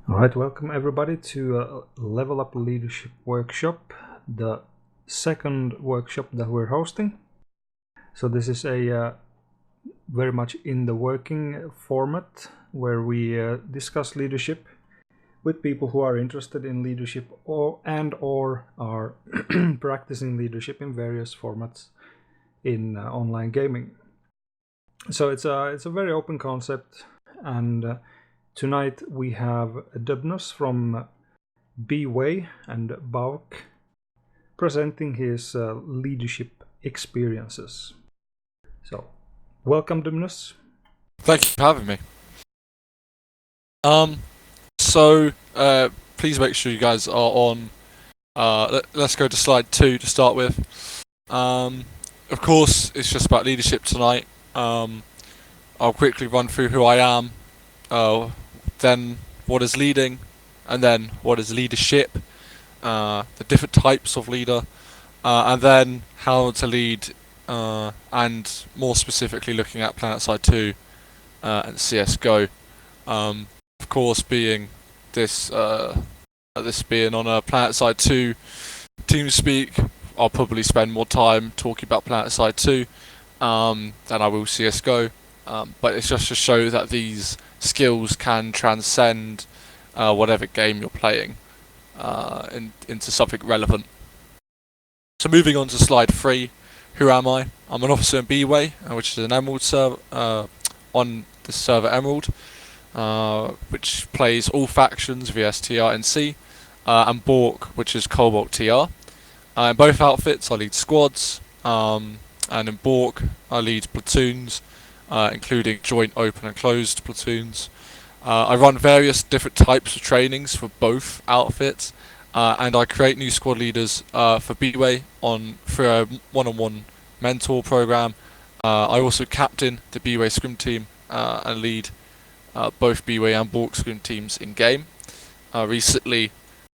Alright, welcome everybody to Level Up Leadership Workshop, the second workshop that we're hosting. So this is a very much in the working format where we discuss leadership with people who are interested in leadership or are practicing leadership in various formats in online gaming. So it's a very open concept, and tonight we have Dubnus from BWAE and BAWC presenting his leadership experiences. So, welcome, Dubnus. Thank you for having me. Please make sure you guys are on. Let's go to slide 2 to start with. Of course, it's just about leadership tonight. I'll quickly run through who I am, then what is leading, and then what is leadership, the different types of leader, and then how to lead, and more specifically looking at Planetside 2 and CSGO. Of course, being this being on a Planetside 2 TeamSpeak, I'll probably spend more time talking about Planetside 2 than I will CSGO. But it's just to show that these skills can transcend whatever game you're playing into something relevant. So moving on to slide 3, who am I? I'm an officer in BWAE, which is an Emerald server on the server Emerald, which plays all factions via TR&C, and BAWC, which is Cobalt TR. In both outfits I lead squads, and in BAWC I lead platoons, including joint open and closed platoons. I run various different types of trainings for both outfits, and I create new squad leaders for BWAE through a one-on-one mentor program. I also captain the BWAE scrim team and lead both BWAE and BWAE scrim teams in game. Very recently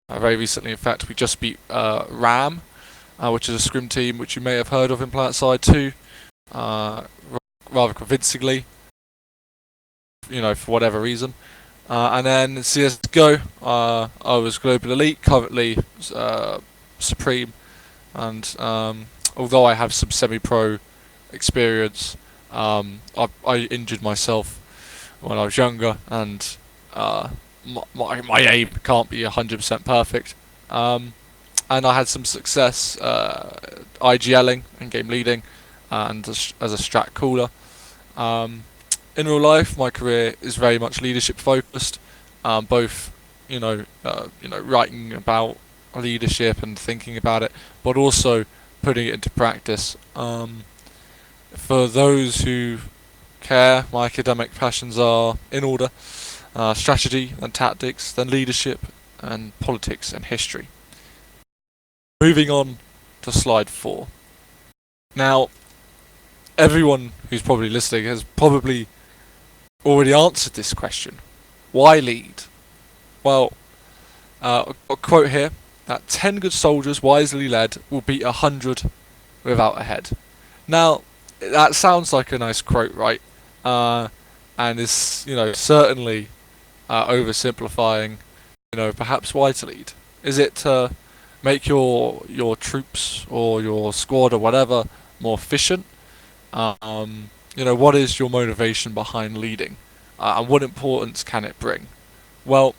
in fact, we just beat RAM, which is a scrim team which you may have heard of in Planetside 2, rather convincingly, for whatever reason. And then CSGO, I was Global Elite, currently Supreme, and although I have some semi-pro experience, I injured myself when I was younger, and my aim can't be 100% perfect. And I had some success IGLing and game leading, and as a strat caller. In real life, my career is very much leadership focused, both writing about leadership and thinking about it, but also putting it into practice. For those who care, my academic passions are in order: strategy and tactics, then leadership, and politics and history. Moving on to slide 4. Now, everyone who's probably listening has probably already answered this question. Why lead? Well, a quote here, that 10 good soldiers wisely led will beat 100 without a head. Now, that sounds like a nice quote, right? And is, certainly oversimplifying, perhaps why to lead. Is it to make your troops or your squad or whatever more efficient? What is your motivation behind leading? And what importance can it bring? Well,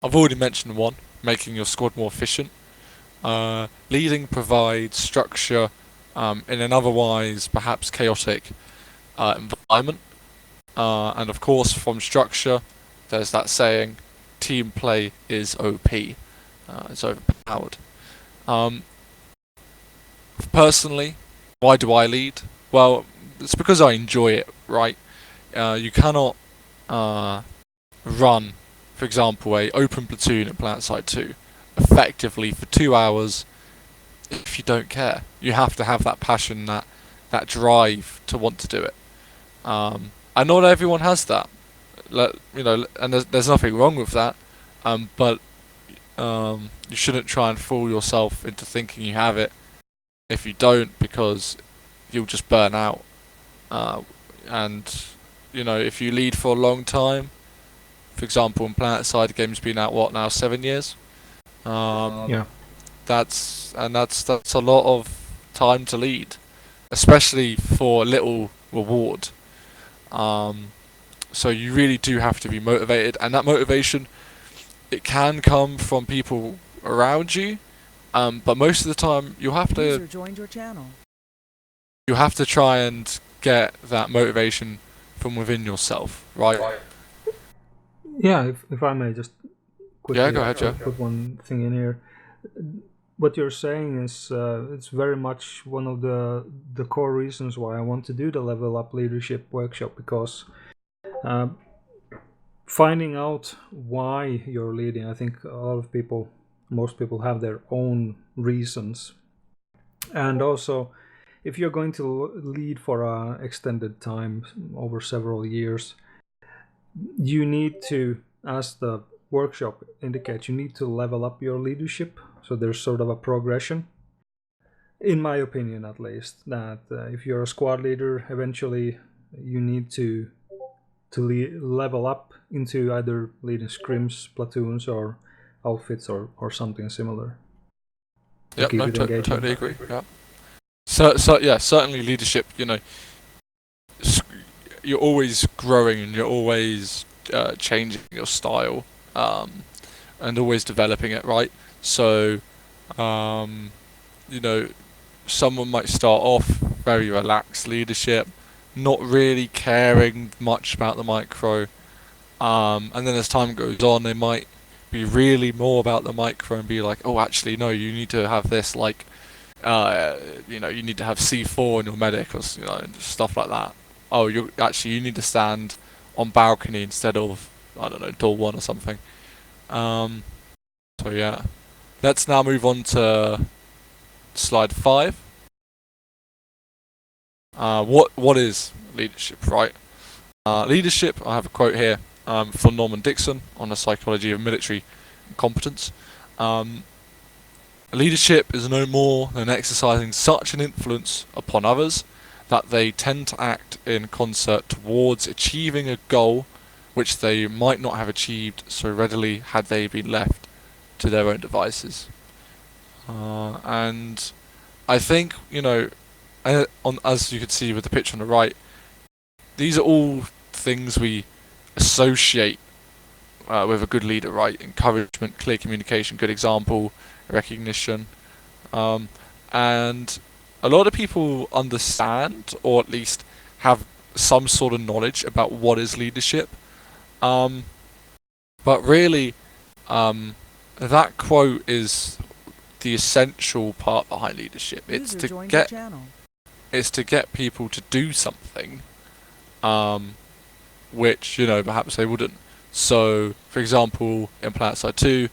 I've already mentioned one, making your squad more efficient. Leading provides structure in an otherwise perhaps chaotic environment. And of course, from structure, there's that saying, team play is OP. It's overpowered. Personally, why do I lead? Well, it's because I enjoy it, right? You cannot run, for example, a open platoon at Planetside 2 effectively for 2 hours if you don't care. You have to have that passion, that drive to want to do it. And not everyone has that. And there's nothing wrong with that. But you shouldn't try and fool yourself into thinking you have it if you don't, because you'll just burn out. And if you lead for a long time, For example, in Planetside, the game's been out, what, now 7 years? Yeah. That's a lot of time to lead, especially for little reward. So you really do have to be motivated, and that motivation, it can come from people around you, but most of the time you have to try and get that motivation from within yourself, right? Yeah, if I may just quickly go ahead, Joe. put one thing in here. What you're saying is it's very much one of the core reasons why I want to do the Level Up Leadership workshop, because finding out why you're leading, I think most people have their own reasons. And also, if you're going to lead for an extended time, over several years, you need to, as the workshop indicates, you need to level up your leadership. So there's sort of a progression, in my opinion at least, that if you're a squad leader, eventually you need to level up into either leading scrims, platoons, or outfits, or something similar. Yep, no, totally agree. Yeah. So yeah, certainly leadership. You know, you're always growing and you're always changing your style, and always developing it, right? So, you know, someone might start off very relaxed leadership, not really caring much about the micro, and then as time goes on, they might be really more about the micro and be like, oh, actually, no, you need to have this, like, you need to have C4 in your medic, or stuff like that. Oh, you need to stand on balcony instead of, I don't know, door 1 or something. So yeah, let's now move on to slide 5. What is leadership, right? Leadership, I have a quote here from Norman Dixon on the psychology of military competence. Leadership is no more than exercising such an influence upon others that they tend to act in concert towards achieving a goal which they might not have achieved so readily had they been left to their own devices. And I think, as you can see with the picture on the right, these are all things we associate with a good leader, right? Encouragement, clear communication, good example, recognition. And a lot of people understand, or at least have some sort of knowledge about what is leadership. But really, that quote is the essential part behind leadership. It's to get people to do something, which, perhaps they wouldn't. So, for example, in Planetside 2,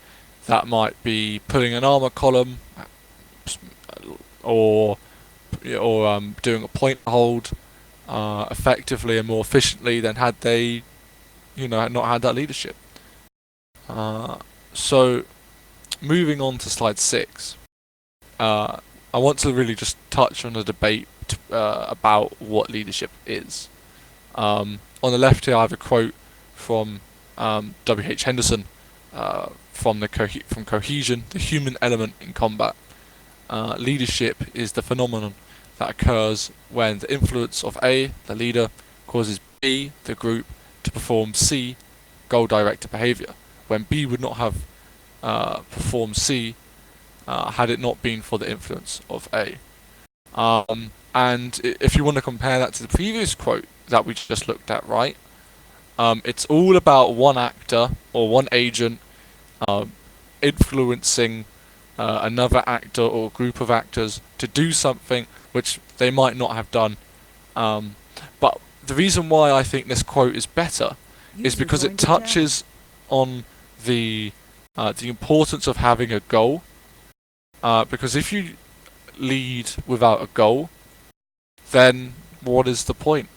that might be putting an armor column, or doing a point hold effectively and more efficiently than had they, not had that leadership. So, moving on to slide 6, I want to really just touch on the debate about what leadership is. On the left here, I have a quote from W.H. Henderson from Cohesion, the human element in combat. Leadership is the phenomenon that occurs when the influence of A, the leader, causes B, the group, to perform C, goal-directed behavior, when B would not have performed C had it not been for the influence of A. And if you want to compare that to the previous quote that we just looked at, right? It's all about one actor or one agent influencing another actor or group of actors to do something which they might not have done. But the reason why I think this quote is better is because it touches on the importance of having a goal. Because if you lead without a goal, then what is the point?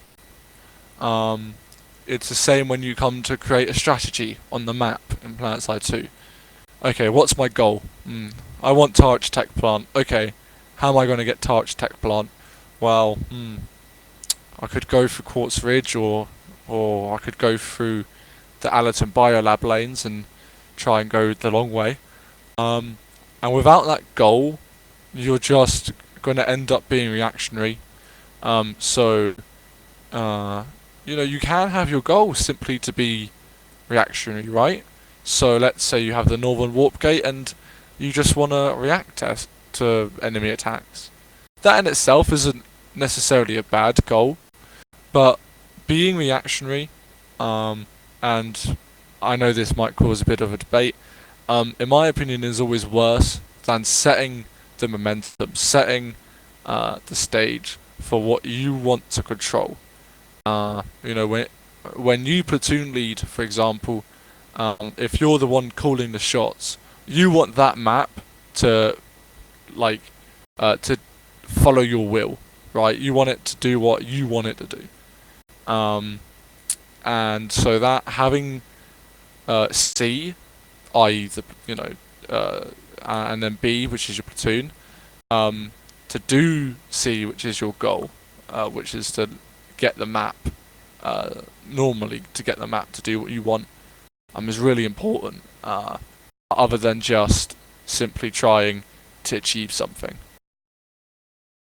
It's the same when you come to create a strategy on the map in Planetside 2. Okay, what's my goal? I want Tarch Tech Plant. Okay, how am I going to get Tarch Tech Plant? Well, I could go through Quartz Ridge, or I could go through the Allerton Biolab lanes and try and go the long way. And without that goal, you're just going to end up being reactionary. So you can have your goal simply to be reactionary, right? So let's say you have the Northern Warp Gate and you just want to react to enemy attacks. That in itself isn't necessarily a bad goal, but being reactionary, and I know this might cause a bit of a debate, in my opinion is always worse than setting the momentum, setting the stage for what you want to control. When you platoon lead, for example, if you're the one calling the shots, you want that map to to follow your will, right? You want it to do what you want it to do. And so that having C, i.e. and then B, which is your platoon, to do C, which is your goal, which is to get the map, normally to get the map to do what you want, is really important, other than just simply trying to achieve something,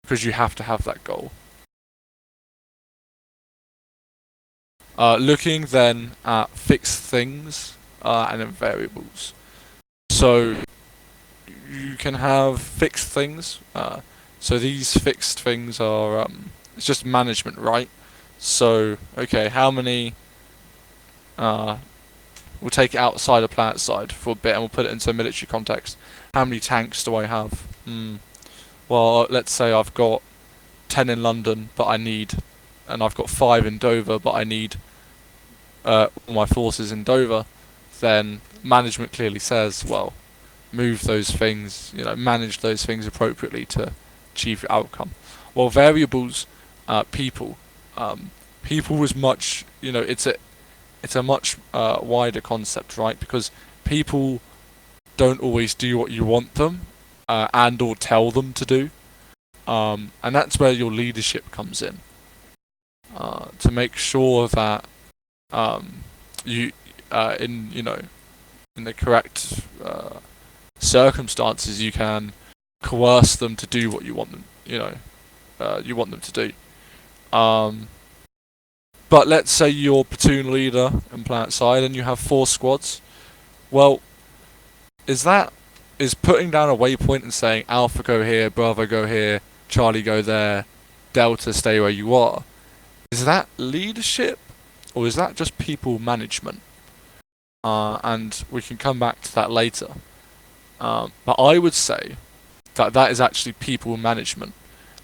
because you have to have that goal. Looking then at fixed things and then variables. So you can have fixed things. So these fixed things are it's just management, right? So okay, how many? We'll take it outside of Planetside for a bit and we'll put it into a military context. How many tanks do I have? Well, let's say I've got 10 in London, and I've got 5 in Dover, but I need all my forces in Dover. Then management clearly says, well, move those things, manage those things appropriately to achieve your outcome. Well, variables, people is much, it's a much wider concept, right? Because people don't always do what you want them and or tell them to do, and that's where your leadership comes in, to make sure that you in the correct circumstances you can coerce them to do what you want them to do. But let's say you're platoon leader in Planetside and you have 4 squads. Well, is putting down a waypoint and saying Alpha go here, Bravo go here, Charlie go there, Delta stay where you are, is that leadership or is that just people management? And we can come back to that later. But I would say that is actually people management.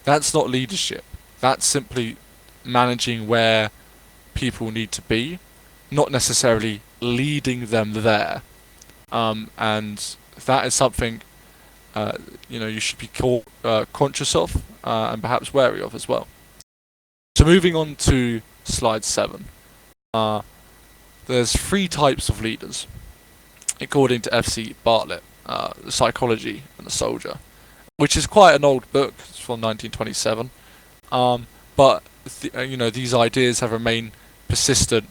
That's not leadership. That's simply managing where people need to be, not necessarily leading them there. And that is something you should be conscious of and perhaps wary of as well. So moving on to slide 7. There's 3 types of leaders, according to F.C. Bartlett, the Psychology and the Soldier, which is quite an old book. It's from 1927. But these ideas have remained persistent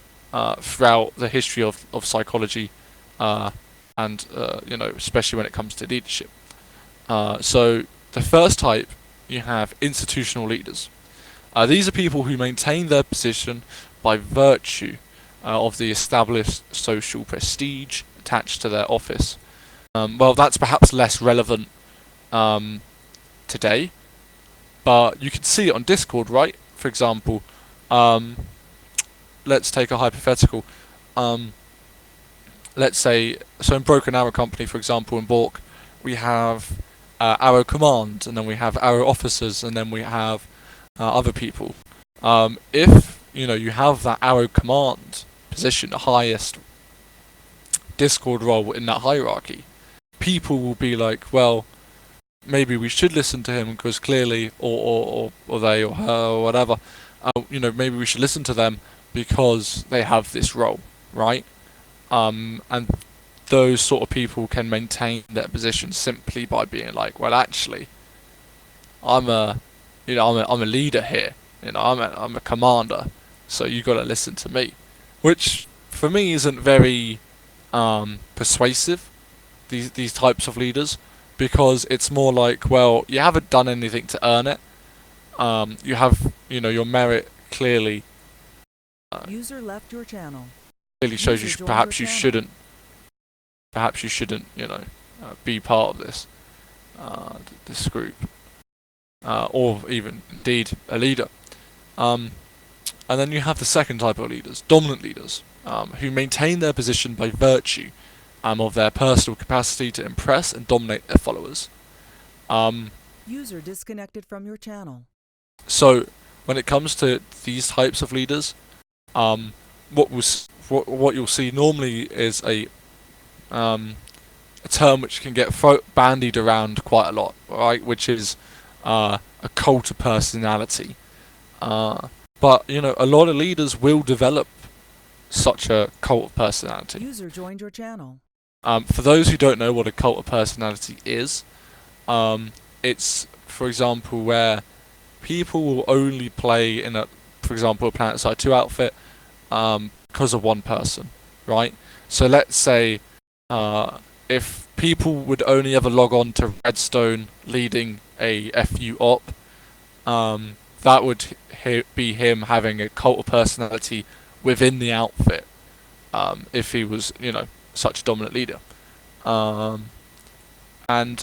throughout the history of psychology, and especially when it comes to leadership. So the first type, you have institutional leaders. These are people who maintain their position by virtue of the established social prestige attached to their office. Well, that's perhaps less relevant today, but you can see it on Discord, right? For example, let's take a hypothetical. Let's say, so in Broken Arrow Company, for example, in BAWC, we have Arrow Command, and then we have Arrow Officers, and then we have other people. If you have that Arrow Command position, the highest Discord role in that hierarchy, people will be like, well, maybe we should listen to him because clearly, or they or her or whatever, maybe we should listen to them because they have this role, right? And those sort of people can maintain their position simply by being like, well, actually, I'm a leader here. I'm a commander, so you got to listen to me. Which, for me, isn't very persuasive. These types of leaders, because it's more like, well, you haven't done anything to earn it. You have, your merit clearly. User left your channel. Clearly shows you perhaps you shouldn't. Perhaps you shouldn't, be part of this group, or even indeed a leader. And then you have the second type of leaders, dominant leaders, who maintain their position by virtue of their personal capacity to impress and dominate their followers. User disconnected from your channel. So, when it comes to these types of leaders, what you'll see normally is a term which can get bandied around quite a lot, right? Which is a cult of personality. But a lot of leaders will develop such a cult of personality. User joined your channel. For those who don't know what a cult of personality is, it's, for example, where people will only play in for example, a Planetside 2 outfit because of one person, right? So let's say if people would only ever log on to Redstone leading a FU op, that would be him having a cult of personality within the outfit, if he was, such a dominant leader. And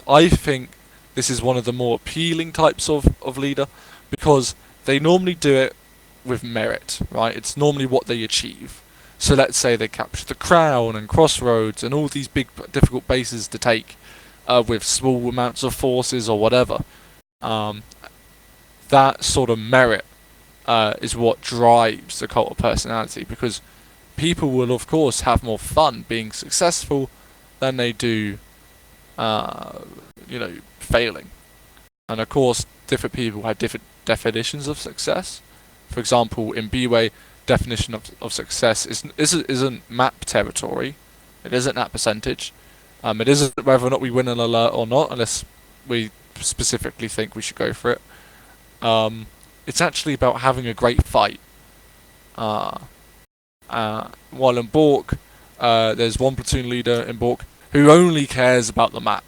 I think this is one of the more appealing types of leader, because they normally do it with merit, right? It's normally what they achieve. So let's say they capture the crown and crossroads and all these big difficult bases to take with small amounts of forces or whatever. That sort of merit is what drives the cult of personality, because people will of course have more fun being successful than they do failing. And of course different people have different definitions of success. For example, in BWAE, definition of success isn't map territory, it isn't that percentage, it isn't whether or not we win an alert or not, unless we specifically think we should go for it. It's actually about having a great fight. While in BWAE, there's one platoon leader in BWAE who only cares about the map,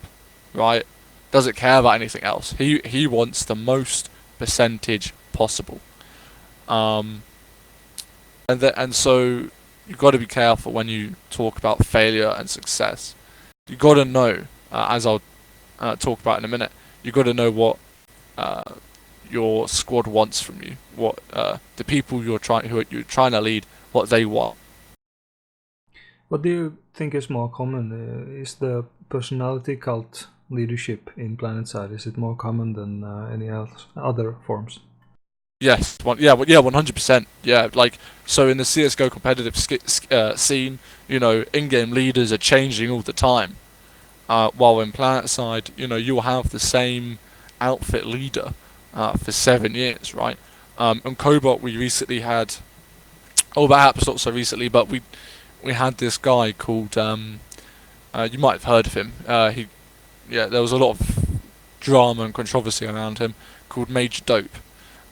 right? Doesn't care about anything else. He wants the most percentage possible. And so you've got to be careful when you talk about failure and success. You've got to know, as I'll talk about in a minute, you've got to know what your squad wants from you, what the people who you're trying to lead, what they want. What do you think is more common? Is the personality cult leadership in Planetside, is it more common than any else, other forms? Yes, 100%. Yeah, like, so in the CSGO competitive scene, in-game leaders are changing all the time. While in Planetside, you'll have the same outfit leader for 7 years, right? On Cobalt, we recently had, perhaps not so recently, but we had this guy called, you might have heard of him. There was a lot of drama and controversy around him, called Major Dope.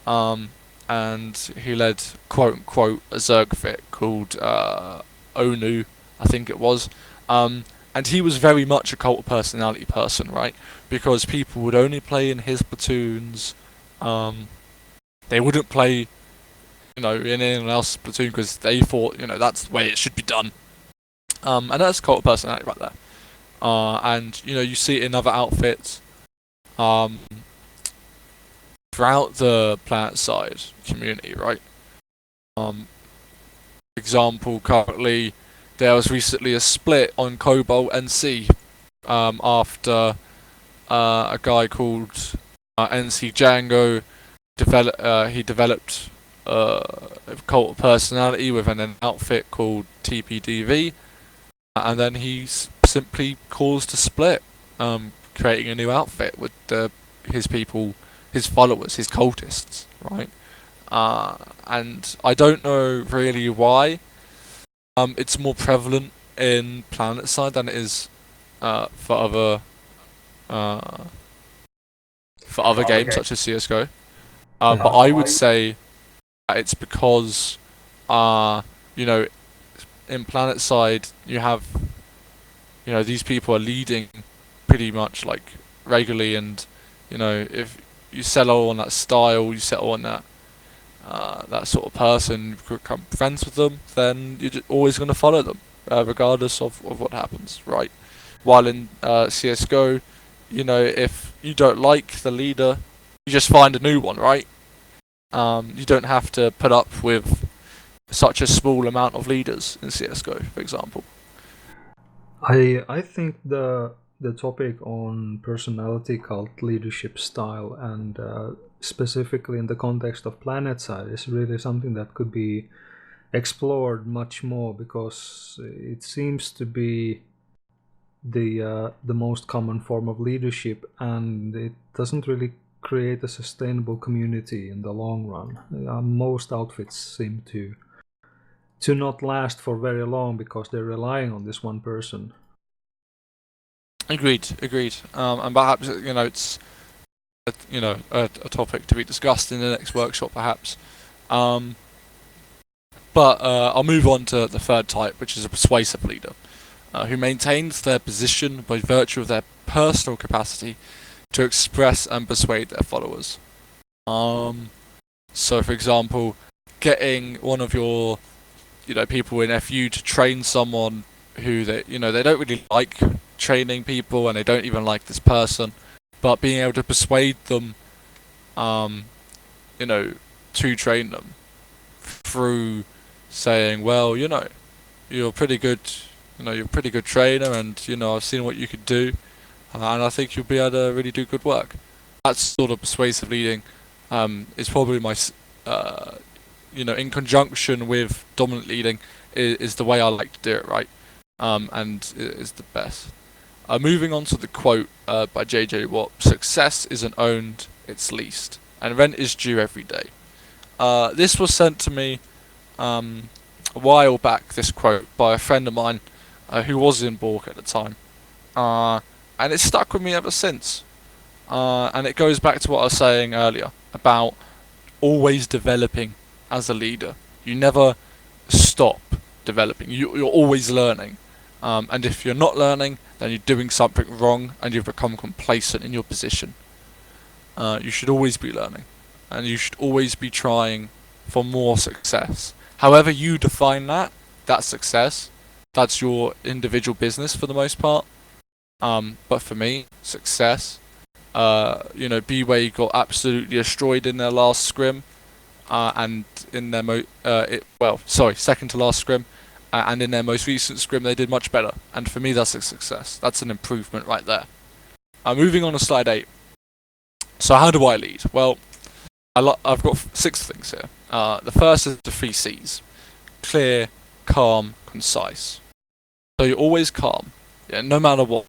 And he led, quote-unquote, a Zerg fit called Onu, I think it was. And he was very much a cult of personality person, right? Because people would only play in his platoons. They wouldn't play, in anyone else's platoon because they thought, that's the way it should be done. And that's cult of personality right there. And, you see it in other outfits. Throughout the Planetside community, right? For example, currently there was recently a split on Cobalt NC after a guy called NC Django developed a cult of personality within an outfit called TPDV, and then he simply caused a split, creating a new outfit with his people, his followers, his cultists, right? And I don't know really why. It's more prevalent in Planetside than it is for other games such as CSGO. But I would say that it's because in Planetside you have, these people are leading pretty much like regularly, and if you settle on that style, you settle on that sort of person, you become friends with them, then you're just always going to follow them, regardless of what happens, right? While in CSGO, if you don't like the leader, you just find a new one, right? You don't have to put up with such a small amount of leaders in CSGO, for example. I think the topic on personality cult, leadership style, and specifically in the context of Planetside is really something that could be explored much more, because it seems to be the most common form of leadership, and it doesn't really create a sustainable community in the long run. Most outfits seem to not last for very long because they're relying on this one person. Agreed. And perhaps it's a topic to be discussed in the next workshop, perhaps. But I'll move on to the third type, which is a persuasive leader, who maintains their position by virtue of their personal capacity to express and persuade their followers. So, for example, getting one of your people in FU to train someone who they don't really like training people, and they don't even like this person, but being able to persuade them to train them through saying, well, you're pretty good, you're a pretty good trainer, and I've seen what you could do, and I think you'll be able to really do good work. That sort of persuasive leading is probably my in conjunction with dominant leading is the way I like to do it, right? And it is the best. Moving on to the quote by J.J. Watt: "Success isn't owned, it's leased, and rent is due every day." This was sent to me a while back, this quote, by a friend of mine who was in BWAE at the time. And it's stuck with me ever since. And it goes back to what I was saying earlier about always developing as a leader. You never stop developing. You're always learning. And if you're not learning, then you're doing something wrong and you've become complacent in your position. You should always be learning, and you should always be trying for more success. However you define that's success. That's your individual business for the most part. But for me, success, BWAE got absolutely destroyed in their last scrim, and in their second to last scrim, and in their most recent scrim they did much better. And for me, that's a success. That's an improvement right there. Moving on to slide 8. So how do I lead? Well, I've got 6 things here. The first is the 3 C's: clear, calm, concise. So you're always calm, no matter what.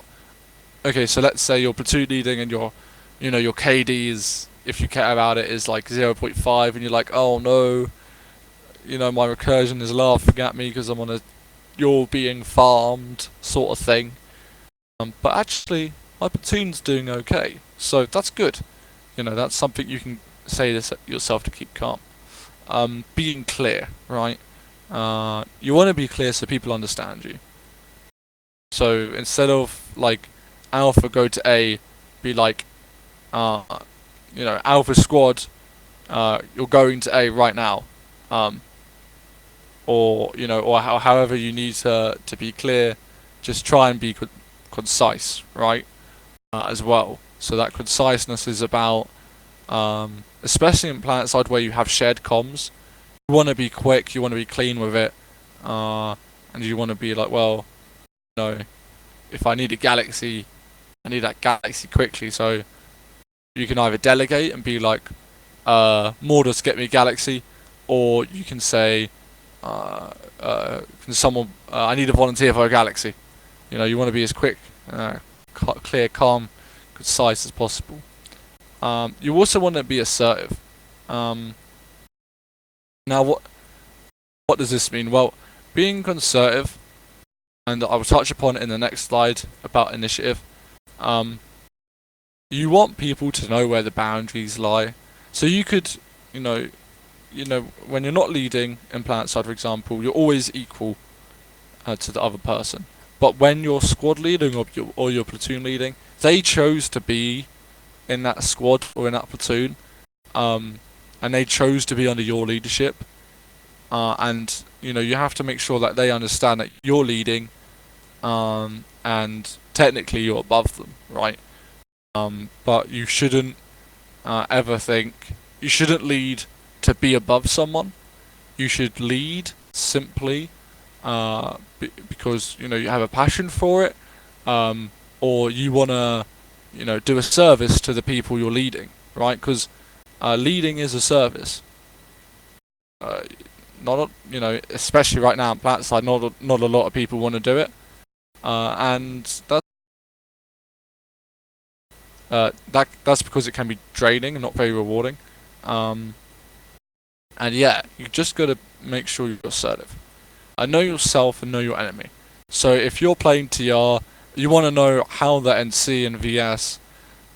Okay, so let's say you're platoon leading and your KD is, if you care about it, is like 0.5, and you're like, oh no, my recursion is laughing at me because you're being farmed, sort of thing. But actually, my platoon's doing okay, so that's good. That's something you can say to yourself to keep calm. Being clear, right? You want to be clear so people understand you. So instead of like Alpha go to A, be like, Alpha squad, you're going to A right now, or however you need to be clear. Just try and be concise, right? As well. So that conciseness is about, especially in Planetside where you have shared comms, you want to be quick, you want to be clean with it, and you want to be like, well, if I need a galaxy, I need that galaxy quickly. So you can either delegate and be like, Mordor, get me a galaxy, or you can say, can someone, I need a volunteer for a galaxy. You want to be as quick, clear, calm, concise as possible. You also want to be assertive. Now, what does this mean? Well, being conservative, and I will touch upon it in the next slide about initiative. You want people to know where the boundaries lie. So you could, when you're not leading in Planetside, for example, you're always equal. to the other person. But when you're squad leading or you're platoon leading, they chose to be in that squad or in that platoon, and they chose to be under your leadership. And you have to make sure that they understand that you're leading, and technically you're above them, right? But you shouldn't ever think you shouldn't lead to be above someone. You should lead simply because you have a passion for it, or you want to do a service to the people you're leading, right? Because leading is a service. Not especially right now on Planetside, not a lot of people want to do it, and that's because it can be draining and not very rewarding. And yeah, you just gotta make sure you're assertive. Know yourself and know your enemy. So if you're playing TR, you want to know how the NC and VS,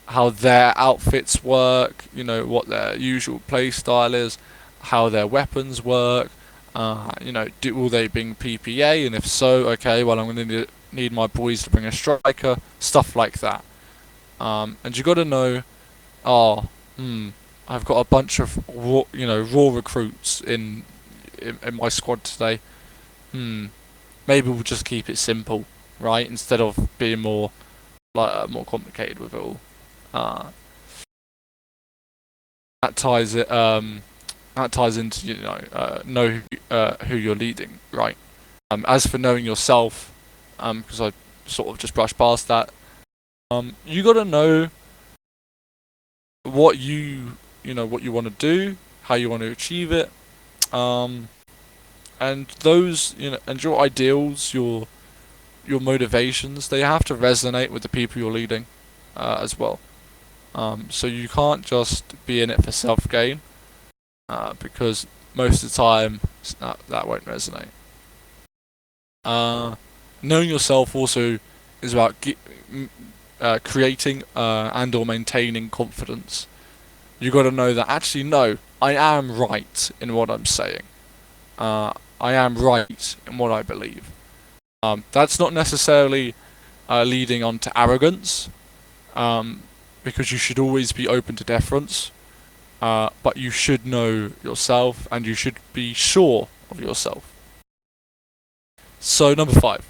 how their outfits work, what their usual play style is, how their weapons work, will they bring PPA, and if so, okay, well I'm going to need my boys to bring a striker, stuff like that. And you got to know, I've got a bunch of raw recruits in my squad today. Maybe we'll just keep it simple, right? Instead of being more complicated with it all. That ties into know who you're leading, right? As for knowing yourself, because I sort of just brushed past that, you got to know what you want to do, how you want to achieve it, and those and your ideals, your motivations, they have to resonate with the people you're leading as well. So you can't just be in it for self-gain, because most of the time that won't resonate. Knowing yourself also is about creating and or maintaining confidence. You got to know that actually, no, I am right in what I'm saying. I am right in what I believe. That's not necessarily leading on to arrogance, because you should always be open to deference, but you should know yourself and you should be sure of yourself. So number 5,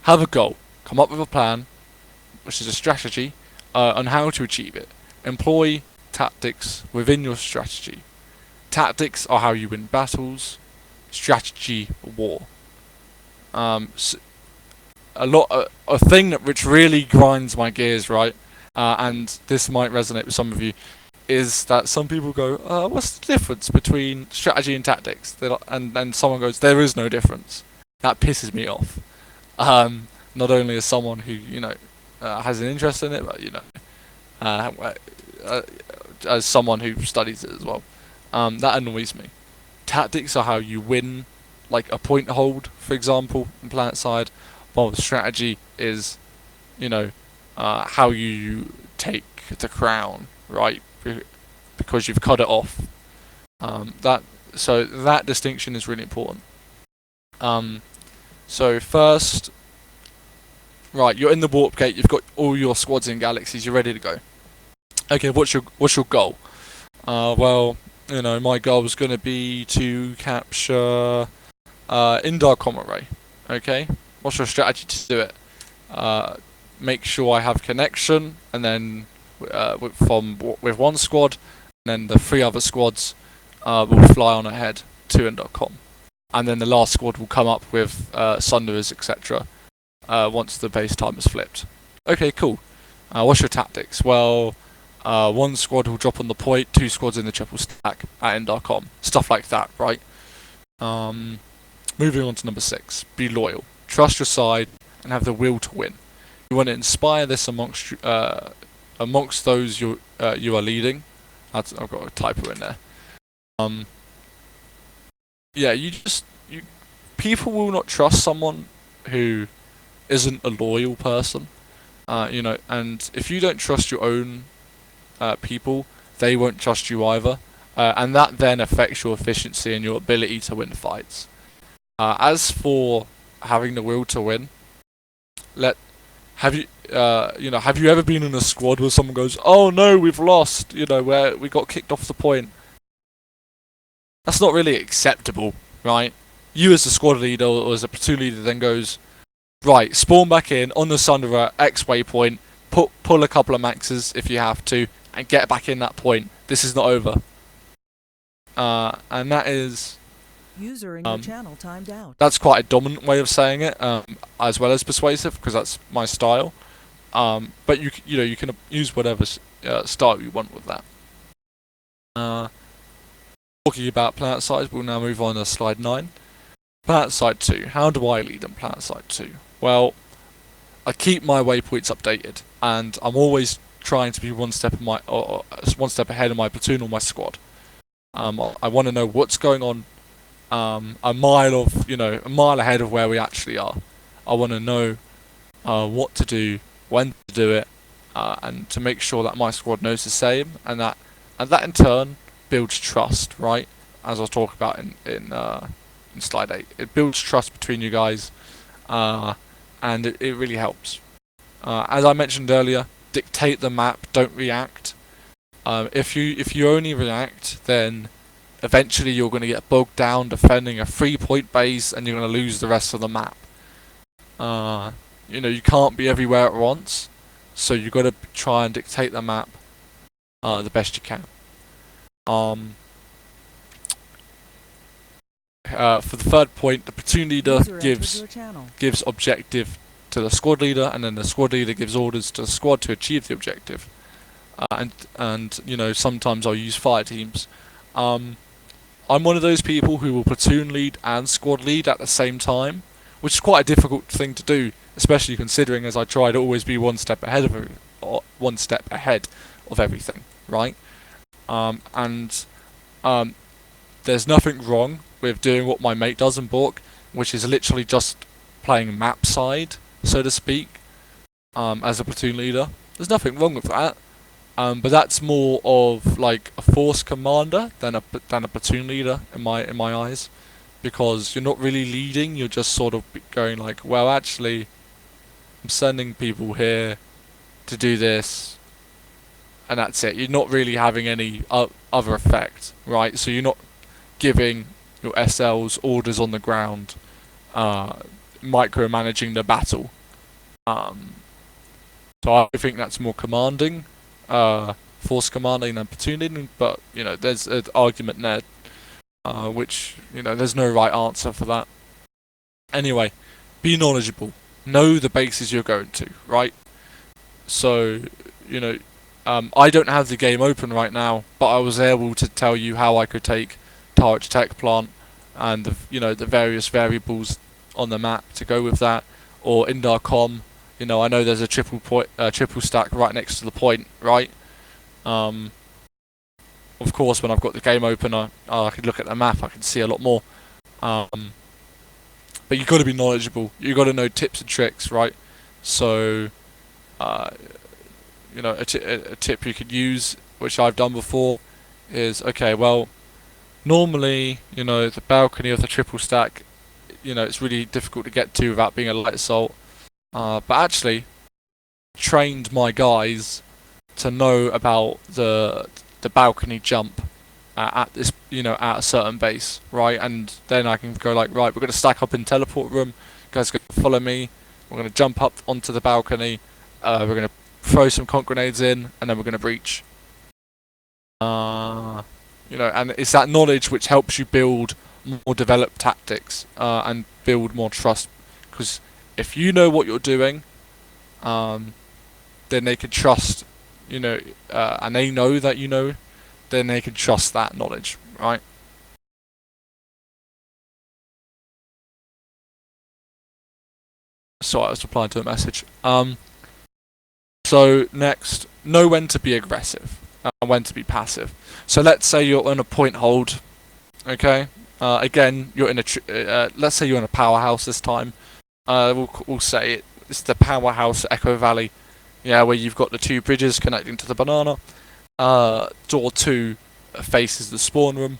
have a goal. Come up with a plan, which is a strategy, on how to achieve it. Employ tactics within your strategy. Tactics are how you win battles. Strategy, war. A thing which really grinds my gears, right? And this might resonate with some of you, is that some people go, what's the difference between strategy and tactics? And then someone goes, there is no difference. That pisses me off. Not only as someone who has an interest in it, but as someone who studies it as well, that annoys me. Tactics are how you win, like a point hold, for example, in Planetside, while the strategy is, how you take the crown, right? Because you've cut it off. So that distinction is really important. So first, right, you're in the warp gate. You've got all your squads in galaxies. You're ready to go. Okay, what's your goal? Well, my goal is going to be to capture Indar Comet Ray. Okay, what's your strategy to do it? Make sure I have connection, and then with one squad, and then the 3 other squads will fly on ahead to Indar, and then the last squad will come up with Sunderers, etc. Once the base time is flipped. Okay, cool. What's your tactics? Well, one squad will drop on the point, 2 squads in the triple stack at Indar, stuff like that, right? Moving on to number 6, be loyal, trust your side, and have the will to win. You want to inspire this amongst those you are leading. I've got a typo in there. People will not trust someone who isn't a loyal person. And if you don't trust your own people, they won't trust you either, and that then affects your efficiency and your ability to win fights. As for having the will to win. Have you have you ever been in a squad where someone goes, "Oh no, we've lost," where we got kicked off the point? That's not really acceptable, right? You as the squad leader or as a platoon leader then goes, right, spawn back in on the Sunderer X waypoint, pull a couple of maxes if you have to, and get back in that point. This is not over. And that is... User in your channel timed out. That's quite a dominant way of saying it, as well as persuasive, because that's my style. But you can use whatever style you want with that. Talking about Planetside, we'll now move on to slide 9. Planetside 2. How do I lead in Planetside 2? Well, I keep my waypoints updated, and I'm always trying to be one step ahead of my platoon or my squad. I want to know what's going on a mile ahead of where we actually are. I want to know what to do, when to do it, and to make sure that my squad knows the same, and that in turn builds trust, right? As I'll talk about in slide 8, it builds trust between you guys, and it really helps. As I mentioned earlier, dictate the map, don't react. If you only react, then eventually you're going to get bogged down defending a 3-point base, and you're going to lose the rest of the map. You can't be everywhere at once, so you've got to try and dictate the map the best you can. For the third point, the platoon leader gives objective to the squad leader, and then the squad leader gives orders to the squad to achieve the objective. And sometimes I'll use fire teams. I'm one of those people who will platoon lead and squad lead at the same time, which is quite a difficult thing to do, especially considering as I try to always be one step ahead of everything, right? There's nothing wrong with doing what my mate does in BWAE, which is literally just playing map side, so to speak, as a platoon leader. There's nothing wrong with that. But that's more of like a force commander than a platoon leader in my eyes, because you're not really leading. You're just sort of going like, well, actually, I'm sending people here to do this, and that's it. You're not really having any other effect, right? So you're not giving your SLs orders on the ground, micromanaging the battle. So I think that's more commanding. Force commanding than platoon leading, but there's an argument there, which there's no right answer for that. Anyway, be knowledgeable, know the bases you're going to, right? So I don't have the game open right now, but I was able to tell you how I could take Turret Tech Plant and the various variables on the map to go with that, or Indarcom. I know there's a triple stack right next to the point, right? Of course, when I've got the game open, I can look at the map, I can see a lot more. But you've got to be knowledgeable. You've got to know tips and tricks, right? So, a tip you could use, which I've done before, is, okay, well, normally, the balcony of the triple stack, it's really difficult to get to without being a light assault. But actually, trained my guys to know about the balcony jump at this, at a certain base, right? And then I can go like, right, we're going to stack up in teleport room. You guys are going to follow me. We're going to jump up onto the balcony. We're going to throw some conch grenades in, and then we're going to breach. And it's that knowledge which helps you build more developed tactics and build more trust, because if you know what you're doing, then they can trust, and they know that then they can trust that knowledge, right? So I was replying to a message. So next, know when to be aggressive and when to be passive. So let's say you're on a point hold, okay? Again, you're in let's say you're in a powerhouse this time. We'll say it's the powerhouse at Echo Valley, where you've got the 2 bridges connecting to the banana. Door 2 faces the spawn room.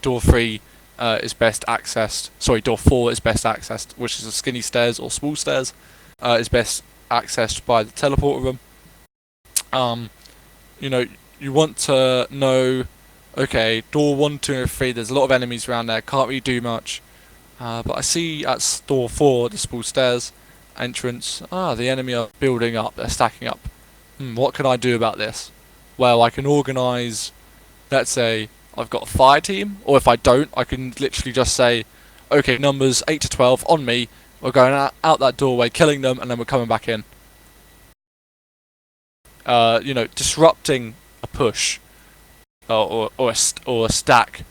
Door 3 is best accessed. Sorry, door 4 is best accessed, which is the skinny stairs or small stairs, is best accessed by the teleporter room. You know, you want to know, okay, door 1, 2, and 3, there's a lot of enemies around there, can't really do much. But I see at door 4, the small stairs entrance, the enemy are building up, they're stacking up. What can I do about this? Well, I can organise, let's say, I've got a fire team, or if I don't, I can literally just say, okay, numbers 8 to 12 on me, we're going out that doorway, killing them, and then we're coming back in. You know, disrupting a push or a stack,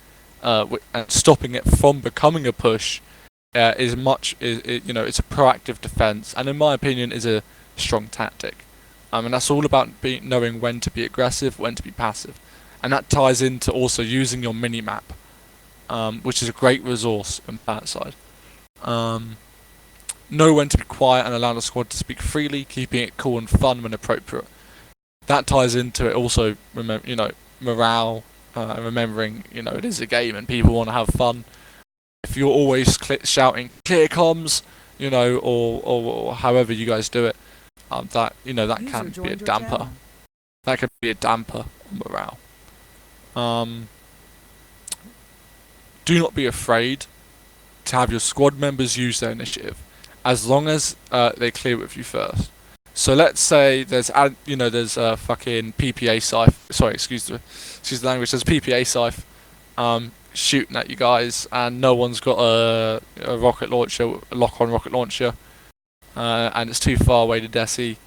and stopping it from becoming a push is you know, it's a proactive defense, and in my opinion, is a strong tactic. And that's all about knowing when to be aggressive, when to be passive, and that ties into also using your mini map, which is a great resource in Planetside. Know when to be quiet and allow the squad to speak freely, keeping it cool and fun when appropriate. That ties into it also, you know, morale, and remembering, you know, it is a game and people want to have fun. If you're always shouting clear comms, you know, or however you guys do it, that, you know, that can be a damper. That can be a damper on morale. Do not be afraid to have your squad members use their initiative, as long as they clear with you first. So let's say there's a fucking PPA scythe. Sorry, excuse the language. There's PPA scythe shooting at you guys, and no one's got a rocket launcher, a lock-on rocket launcher, and it's too far away to desi.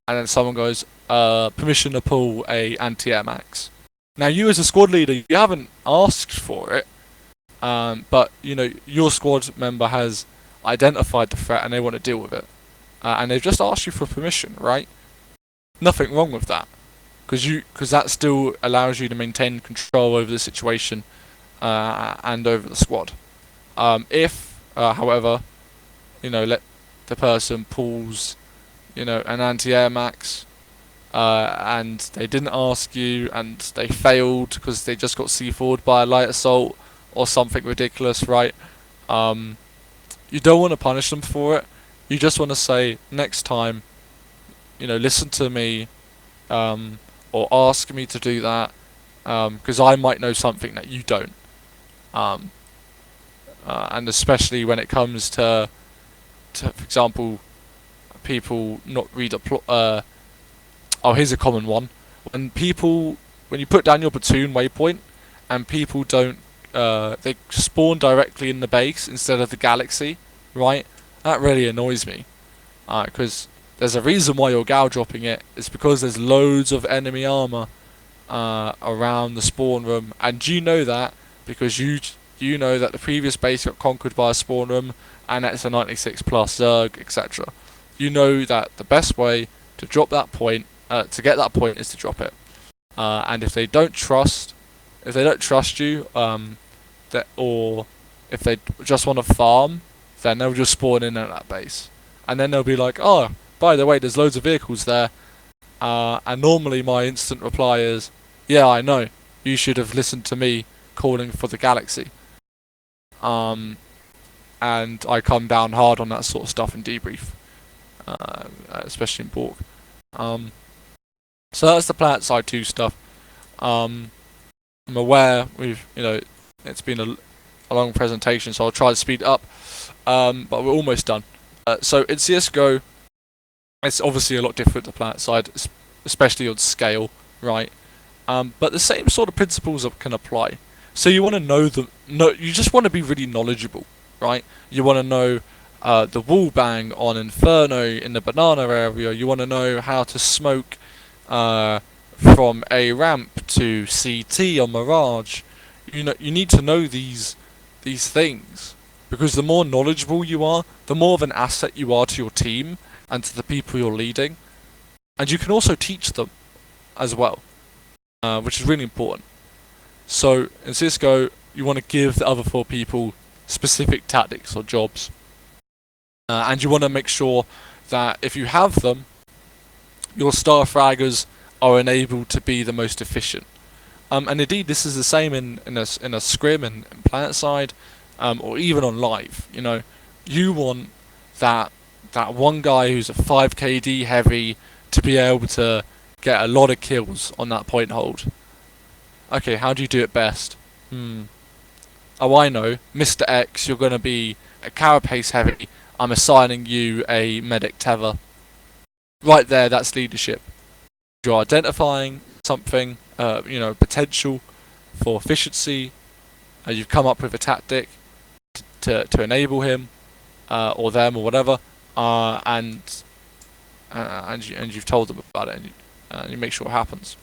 And then someone goes, permission to pull a anti-air max. Now you as a squad leader, you haven't asked for it, but you know your squad member has identified the threat and they want to deal with it. And they've just asked you for permission, right? Nothing wrong with that, because that still allows you to maintain control over the situation and over the squad. If, however, you know, let the person pulls, you know, an anti-air max, and they didn't ask you, and they failed because they just got C4'd by a light assault or something ridiculous, right? You don't want to punish them for it. You just want to say, next time, you know, listen to me, or ask me to do that, because I might know something that you don't. And especially when it comes to for example, people not read a plot. Here's a common one. When you put down your platoon waypoint, and people don't, they spawn directly in the base instead of the galaxy, right? That really annoys me, because there's a reason why you're gal dropping it. It's because there's loads of enemy armor around the spawn room, and you know that because you know that the previous base got conquered by a spawn room, and that's a 96 plus Zerg, etc. You know that the best way to drop that point, to get that point, is to drop it. And if they don't trust you, or if they just want to farm, then they'll just spawn in at that base, and then they'll be like, oh, by the way, there's loads of vehicles there, and normally my instant reply is, yeah, I know, you should have listened to me calling for the galaxy. And I come down hard on that sort of stuff in debrief, especially in BWAE. So that's the Planetside 2 stuff. I'm aware it's been a long presentation, so I'll try to speed it up. But we're almost done. So in CSGO, it's obviously a lot different to Planetside, especially on scale, right? But the same sort of principles can apply. So you want to know you just want to be really knowledgeable, right? You want to know the wall bang on Inferno in the banana area. You want to know how to smoke from a ramp to CT on Mirage. You need to know these things, because the more knowledgeable you are, the more of an asset you are to your team and to the people you're leading, and you can also teach them as well, which is really important. So in CSGO, you want to give the other 4 people specific tactics or jobs, and you want to make sure that if you have them, your star fraggers are enabled to be the most efficient. And indeed, this is the same in a scrim in Planetside, or even on live. You know, you want that one guy who's a 5 KD heavy to be able to get a lot of kills on that point hold. Okay, how do you do it best? Oh, I know, Mr. X, you're going to be a carapace heavy. I'm assigning you a medic tether. Right there, that's leadership. You're identifying something, potential for efficiency. You've come up with a tactic to enable him, or them, or whatever, and you've told them about it, and you make sure it happens.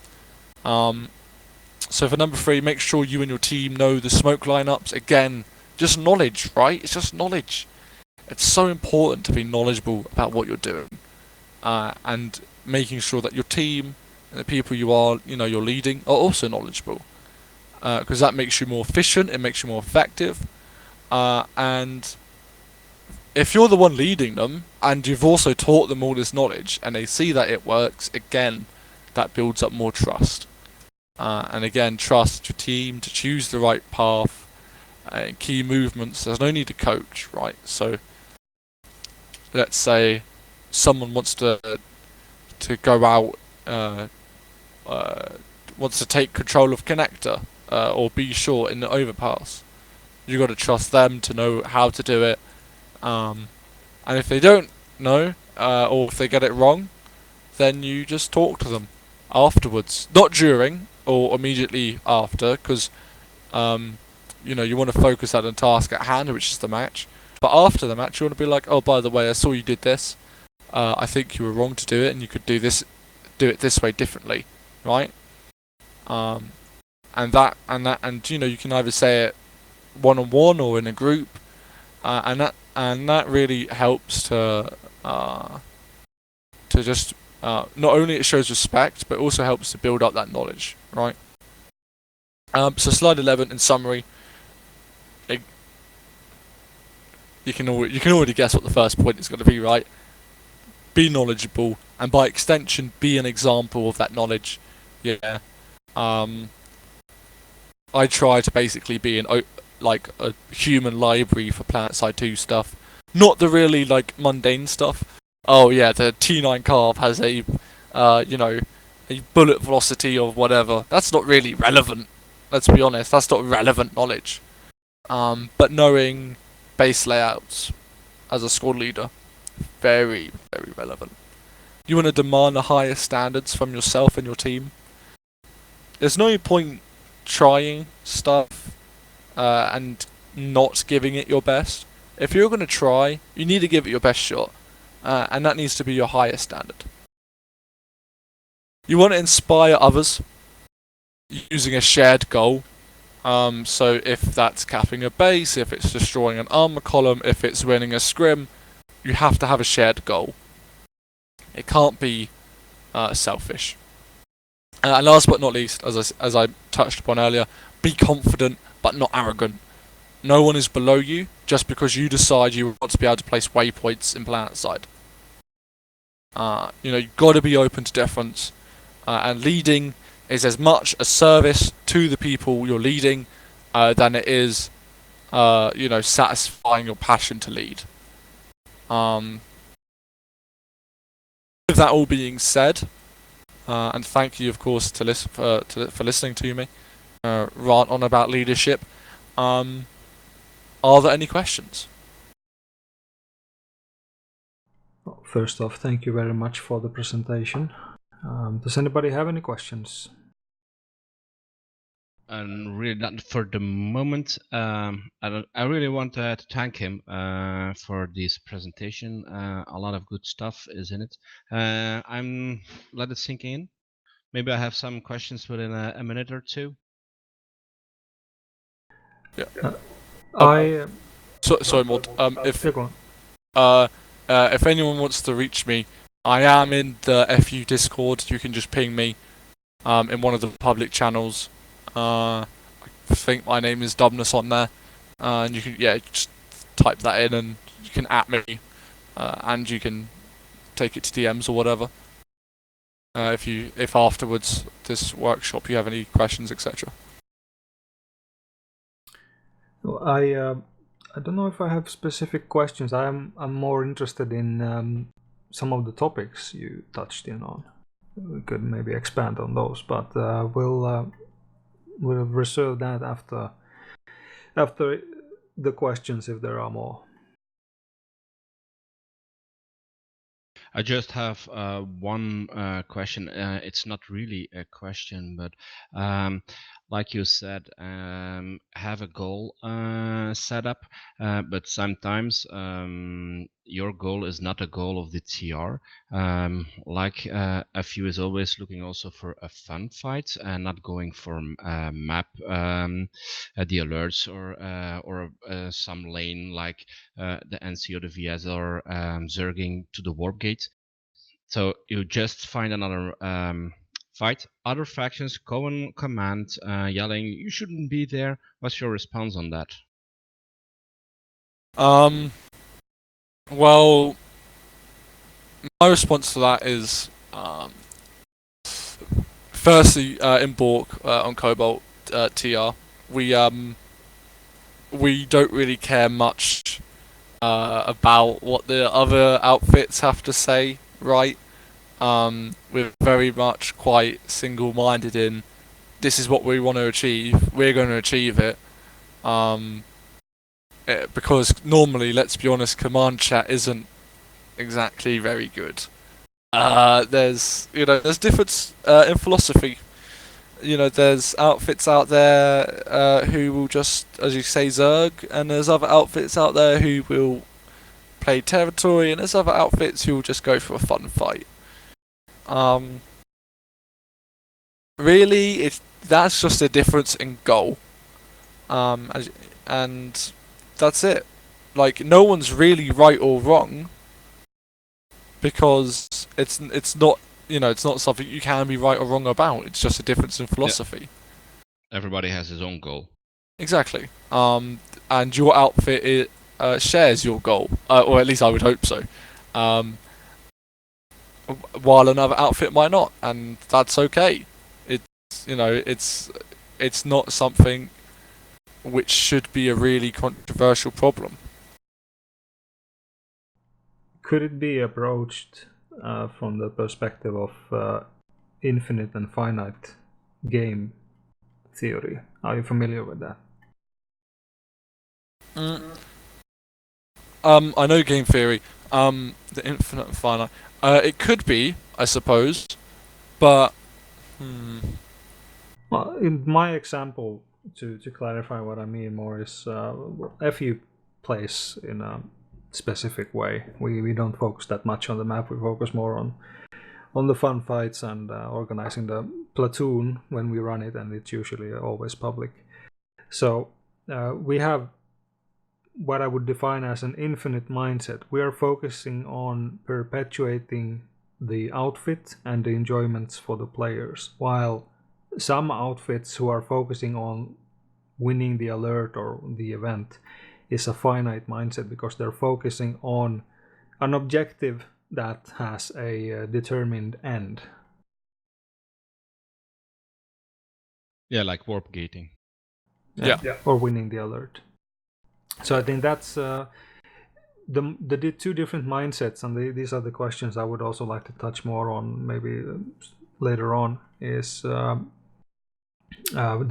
So for number 3, make sure you and your team know the smoke lineups. Again, just knowledge, right? It's just knowledge. It's so important to be knowledgeable about what you're doing, and making sure that your team and the people you're leading are also knowledgeable, because that makes you more efficient. It makes you more effective, and if you're the one leading them and you've also taught them all this knowledge and they see that it works, again, that builds up more trust. And again, trust your team to choose the right path, key movements. There's no need to coach, right? So let's say someone wants to go out, wants to take control of connector, or be short in the overpass. You got to trust them to know how to do it. And if they don't know, or if they get it wrong, then you just talk to them afterwards, not during or immediately after, because you want to focus on the task at hand, which is the match. But after the match, you want to be like, oh, by the way, I saw you did this. I think you were wrong to do it, and you could do it this way differently, right? And you can either say it one-on-one or in a group, and that really helps to just not only it shows respect, but also helps to build up that knowledge, right? So slide 11, in summary, you can already guess what the first point is going to be, right? Be knowledgeable, and by extension, be an example of that knowledge. Yeah. I try to basically be like a human library for Planetside 2 stuff, not the really like mundane stuff. Oh yeah, the T9 carve has a bullet velocity of whatever. That's not really relevant. Let's be honest, that's not relevant knowledge. But knowing base layouts as a squad leader, very, very relevant. You want to demand the highest standards from yourself and your team. There's no point trying stuff and not giving it your best. If you're going to try, you need to give it your best shot, and that needs to be your highest standard. You want to inspire others using a shared goal. So if that's capping a base, if it's destroying an armor column, if it's winning a scrim, you have to have a shared goal. It can't be selfish. And last but not least, as I touched upon earlier, be confident but not arrogant. No one is below you just because you decide you want to be able to place waypoints in Planetside. You've got to be open to difference, and leading is as much a service to the people you're leading than it is, satisfying your passion to lead. With that all being said, and thank you, of course, for listening to me rant on about leadership. Are there any questions? Well, first off, thank you very much for the presentation. Does anybody have any questions? And really not for the moment. I really want to thank him for this presentation. A lot of good stuff is in it. I'm let it sink in. Maybe I have some questions within a minute or two. Yeah. Sorry, Maud. If anyone wants to reach me, I am in the FU Discord. You can just ping me in one of the public channels. I think my name is Dubnus on there, and you can just type that in, and you can @ me, and you can take it to DMs or whatever. if afterwards this workshop you have any questions, etc. Well, I don't know if I have specific questions. I'm more interested in some of the topics you touched in on. We could maybe expand on those, but we'll reserve that after the questions, if there are more. I just have one question. It's not really a question, but like you said, have a goal set up, but sometimes your goal is not a goal of the TR. Like a few is always looking also for a fun fight and not going for map the alerts or some lane like the NC or the VS or zerging to the warp gate. So you just find another fight. Other factions go on command, yelling, "You shouldn't be there." What's your response on that? Well, my response to that is, firstly, in BAWC on Cobalt TR, we don't really care much about what the other outfits have to say, right? We're very much quite single-minded in this is what we want to achieve. We're going to achieve it. Because normally, let's be honest, command chat isn't exactly very good. There's difference in philosophy. There's outfits out there who will just, as you say, zerg, and there's other outfits out there who will play territory, and there's other outfits who will just go for a fun fight. Really, that's just a difference in goal. And that's it. Like, no one's really right or wrong, because it's not it's not something you can be right or wrong about. It's just a difference in philosophy. Yeah. Everybody has his own goal. Exactly. And your outfit shares your goal, or at least I would hope so. While another outfit might not, and that's okay. It's not something which should be a really controversial problem. Could it be approached from the perspective of infinite and finite game theory? Are you familiar with that? I know game theory. The infinite and finite. It could be, I suppose, but. Well, in my example, to clarify what I mean more, is if you place in a specific way, we don't focus that much on the map. We focus more on the fun fights and organizing the platoon when we run it, and it's usually always public. So we have what I would define as an infinite mindset. We are focusing on perpetuating the outfit and the enjoyments for the players, while some outfits who are focusing on winning the alert or the event is a finite mindset, because they're focusing on an objective that has a determined end. Yeah, like warp gating. Yeah. Or winning the alert. So I think that's the two different mindsets, and these are the questions I would also like to touch more on maybe later on, is the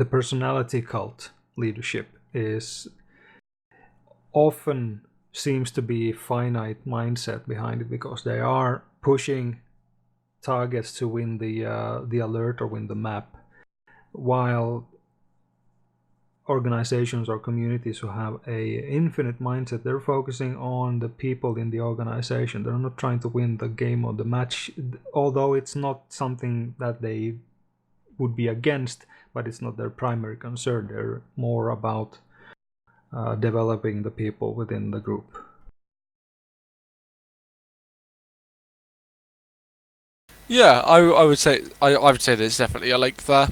personality cult leadership is often seems to be finite mindset behind it, because they are pushing targets to win the alert or win the map, while organizations or communities who have a infinite mindset, they're focusing on the people in the organization. They're not trying to win the game or the match, although it's not something that they would be against, but it's not their primary concern. They're more about developing the people within the group. Yeah, I would say there's definitely a link there,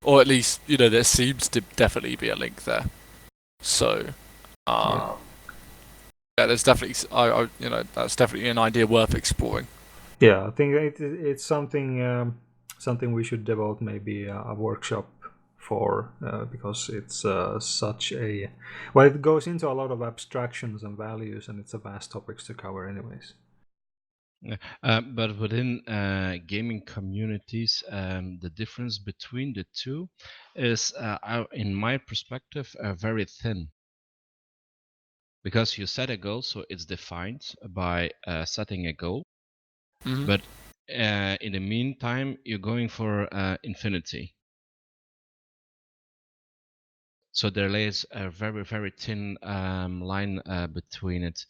or at least there seems to definitely be a link there. So, yeah, there's definitely that's definitely an idea worth exploring. Yeah, I think it's something we should devote maybe a workshop for, because it's such a, well, it goes into a lot of abstractions and values, and it's a vast topics to cover anyways. But within gaming communities, the difference between the two is, in my perspective, very thin. Because you set a goal, so it's defined by setting a goal. Mm-hmm. But in the meantime, you're going for infinity. So there lays a very, very thin line between it.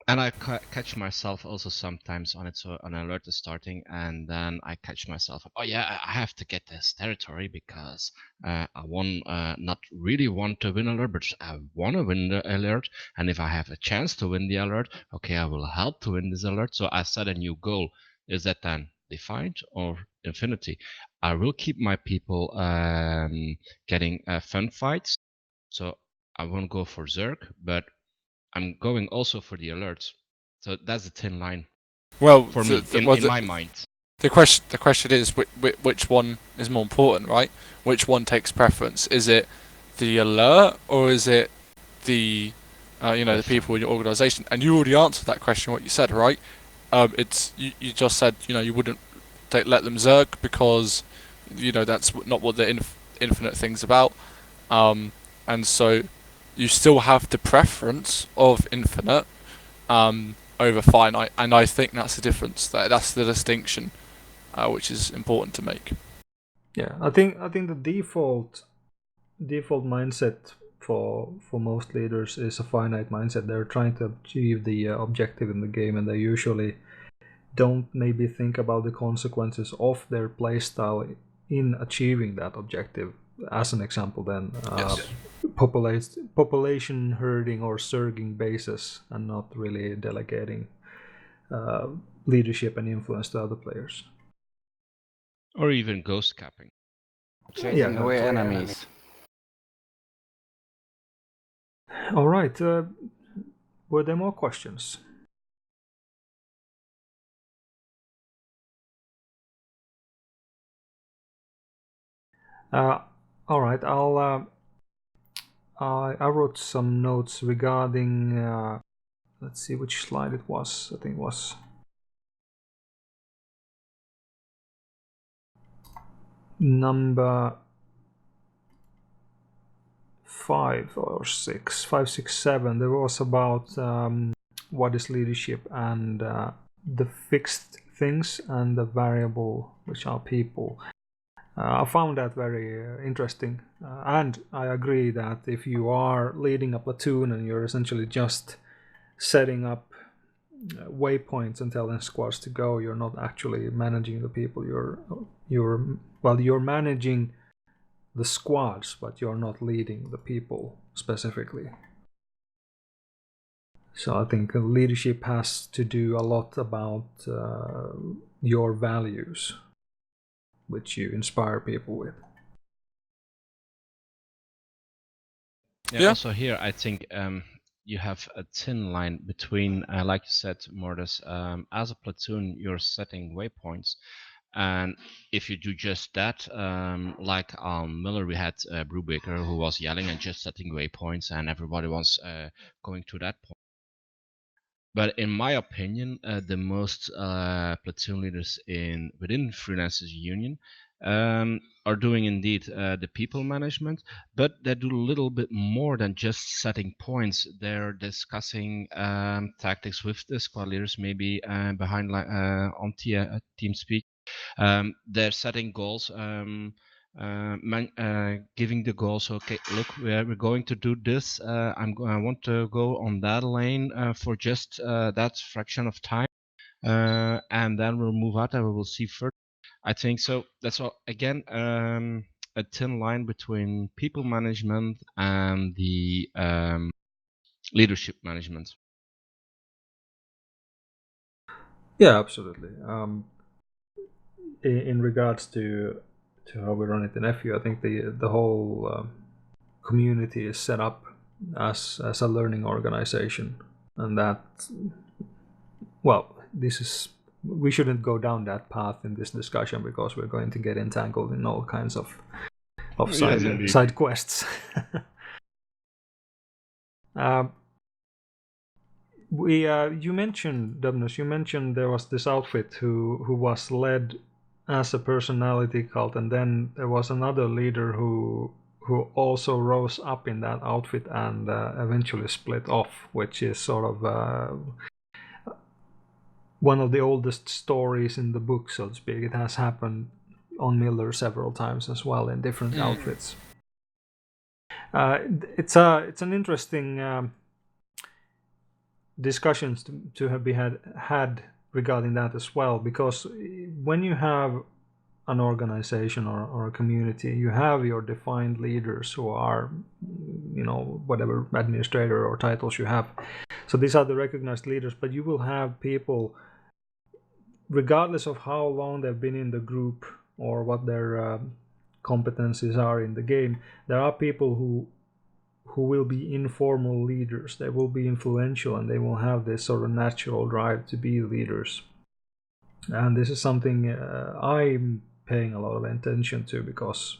And I catch myself also sometimes on it. So an alert is starting, and then I catch myself. Oh yeah, I have to get this territory because I not really want to win alert, but I want to win the alert. And if I have a chance to win the alert, okay, I will help to win this alert. So I set a new goal. Is that then defined or infinity? I will keep my people getting fun fights. So I won't go for Zerg, but I'm going also for the alerts. So that's the thin line. Well, for me, in my mind. The question is which one is more important, right? Which one takes preference? Is it the alert or is it the the people in your organisation? And you already answered that question. What you said, right? It's you just said you wouldn't let them Zerg because that's not what the infinite thing's about. And so you still have the preference of infinite over finite, and I think that's the difference. That's the distinction, which is important to make. Yeah, I think the default mindset for most leaders is a finite mindset. They're trying to achieve the objective in the game, and they usually don't maybe think about the consequences of their playstyle in achieving that objective. As an example, then Yes. population herding or surging bases, and not really delegating leadership and influence to other players. Or even ghost capping. Chasing away enemies. All right. Were there more questions? All right. I wrote some notes regarding. Let's see which slide it was. I think it was number 5 or 6, 5, 6, 7. There was about what is leadership and the fixed things and the variable, which are people. I found that very interesting, and I agree that if you are leading a platoon and you're essentially just setting up waypoints and telling squads to go, you're not actually managing the people. You're managing the squads, but you're not leading the people specifically. So I think leadership has to do a lot about your values, which you inspire people with. Yeah. Also here, I think you have a thin line between, like you said, Mortis, as a platoon, you're setting waypoints. And if you do just that, like Miller, we had Brubaker who was yelling and just setting waypoints, and everybody was going to that point. But in my opinion, the most platoon leaders within Freelancers Union are doing indeed the people management, but they do a little bit more than just setting points. They're discussing tactics with the squad leaders, maybe behind on TeamSpeak. They're setting goals. Giving the goals. Okay, look, we're going to do this. I want to go on that lane for just that fraction of time, and then we'll move out and we will see further. I think so. That's all. Again, a thin line between people management and the leadership management. Yeah, absolutely. In regards to how we run it in FU, I think the whole community is set up as a learning organization, and that well, we shouldn't go down that path in this discussion because we're going to get entangled in all kinds of side quests. You mentioned, Dubnus, there was this outfit who was led as a personality cult, and then there was another leader who also rose up in that outfit and eventually split off, which is sort of one of the oldest stories in the book, so to speak. It has happened on Miller several times as well in different outfits. It's an interesting discussions to have been had regarding that as well, because when you have an organization or a community, you have your defined leaders who are, whatever administrator or titles you have. So these are the recognized leaders, but you will have people, regardless of how long they've been in the group or what their competencies are in the game, there are people who will be informal leaders. They will be influential and they will have this sort of natural drive to be leaders. And this is something I'm paying a lot of attention to, because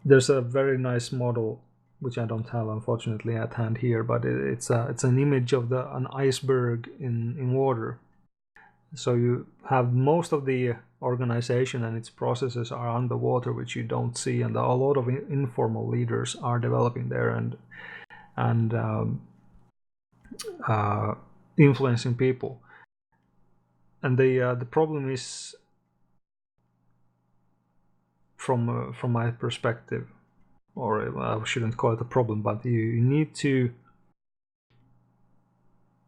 there's a very nice model which I don't have unfortunately at hand here, but it's an image of an iceberg in water. So you have most of the organization and its processes are underwater, which you don't see, and a lot of informal leaders are developing there and influencing people. And the problem is, from my perspective, or I shouldn't call it a problem, but you need to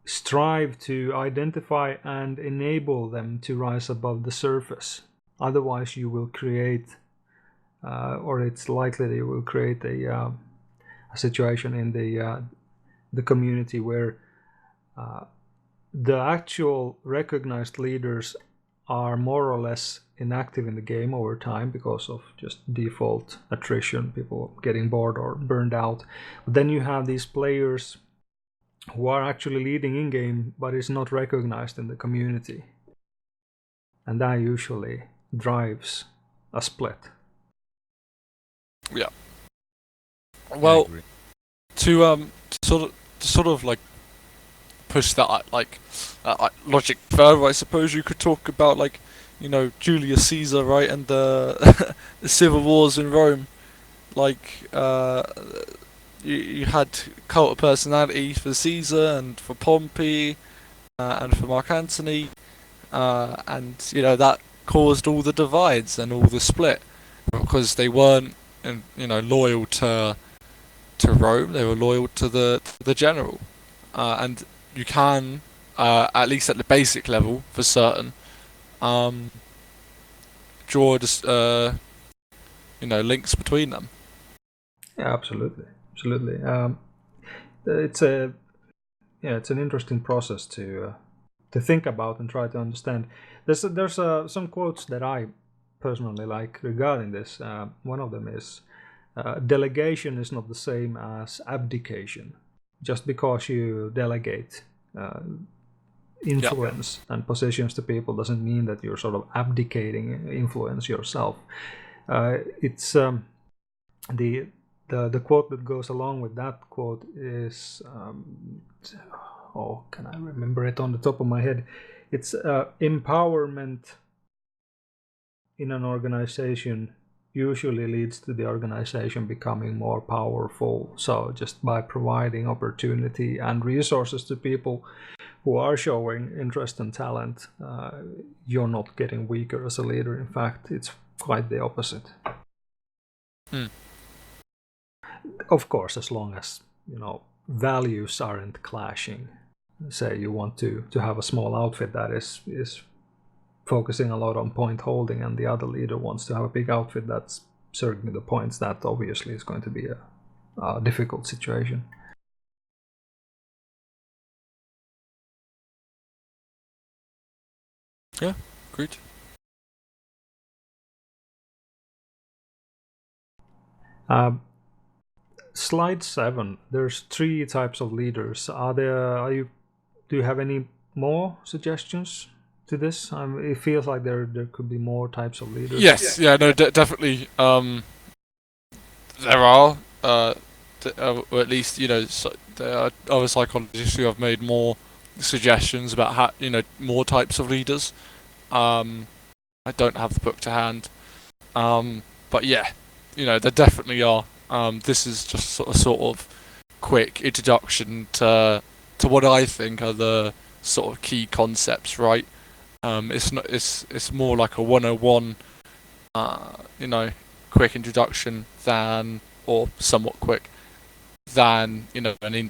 strive to identify and enable them to rise above the surface. Otherwise you will create, or it's likely that you will create a situation in the community where the actual recognized leaders are more or less inactive in the game over time because of just default attrition, people getting bored or burned out. But then you have these players who are actually leading in game but is not recognized in the community, and that usually drives a split. Yeah. Well, to sort of like push that logic further, I suppose you could talk about Julius Caesar, right, and the the civil wars in Rome. You had cult of personality for Caesar and for Pompey and for Mark Antony, and that caused all the divides and all the split because they weren't loyal to Rome. They were loyal to the general, and you can at least at the basic level for certain draw links between them. Yeah, absolutely. It's an interesting process to think about and try to understand. There's some quotes that I personally like regarding this. One of them is, delegation is not the same as abdication. Just because you delegate influence and positions to people doesn't mean that you're sort of abdicating influence yourself. It's the quote that goes along with that quote is, can I remember it on the top of my head? It's empowerment in an organization usually leads to the organization becoming more powerful. So just by providing opportunity and resources to people who are showing interest and talent, you're not getting weaker as a leader. In fact, it's quite the opposite. Of course, as long as values aren't clashing. Say you want to have a small outfit that is focusing a lot on point holding, and the other leader wants to have a big outfit that's serving the points. That obviously is going to be a difficult situation. Yeah, great. Slide 7. There's 3 types of leaders. Do do you have any more suggestions to this? It feels like there could be more types of leaders. Yes, yeah, no, definitely. There are, or at least there are other psychologists who have made more suggestions about how more types of leaders. I don't have the book to hand, but yeah, there definitely are. This is just sort of quick introduction to what I think are the sort of key concepts, right? It's more like a 101, quick introduction than, or somewhat quick, than an in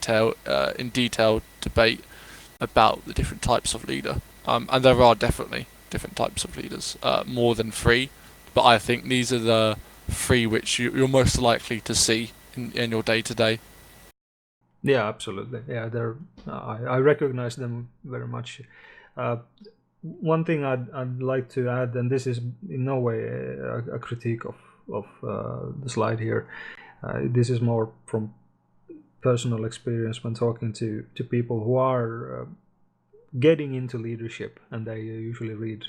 detail debate about the different types of leader. And there are definitely different types of leaders, more than 3, but I think these are the 3 which you're most likely to see in your day to day. Yeah, absolutely. Yeah, I recognize them very much. One thing I'd like to add, and this is in no way a critique of the slide here. This is more from personal experience when talking to people who are getting into leadership, and they usually read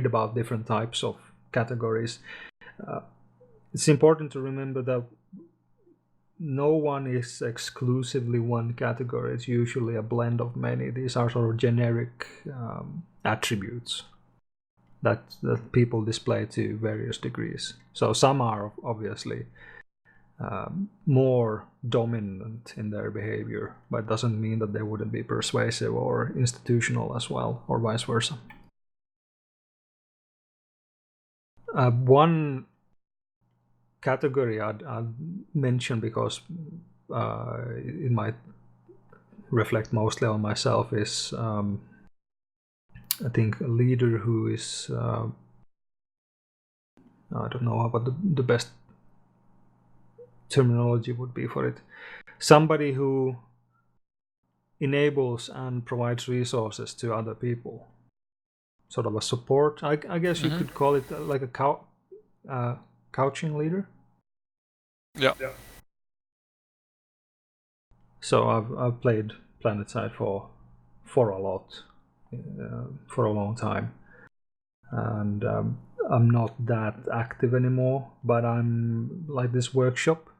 about different types of categories. It's important to remember that no one is exclusively one category. It's usually a blend of many. These are sort of generic attributes that people display to various degrees. So some are obviously more dominant in their behavior, but it doesn't mean that they wouldn't be persuasive or institutional as well, or vice versa. One category I'd mention, because it might reflect mostly on myself, is I think a leader who is I don't know what the best terminology would be for it. Somebody who enables and provides resources to other people, sort of a support. I guess you could call it like a couching leader. Yeah. So I've played Planetside for a lot, for a long time, and I'm not that active anymore. But I'm like this workshop.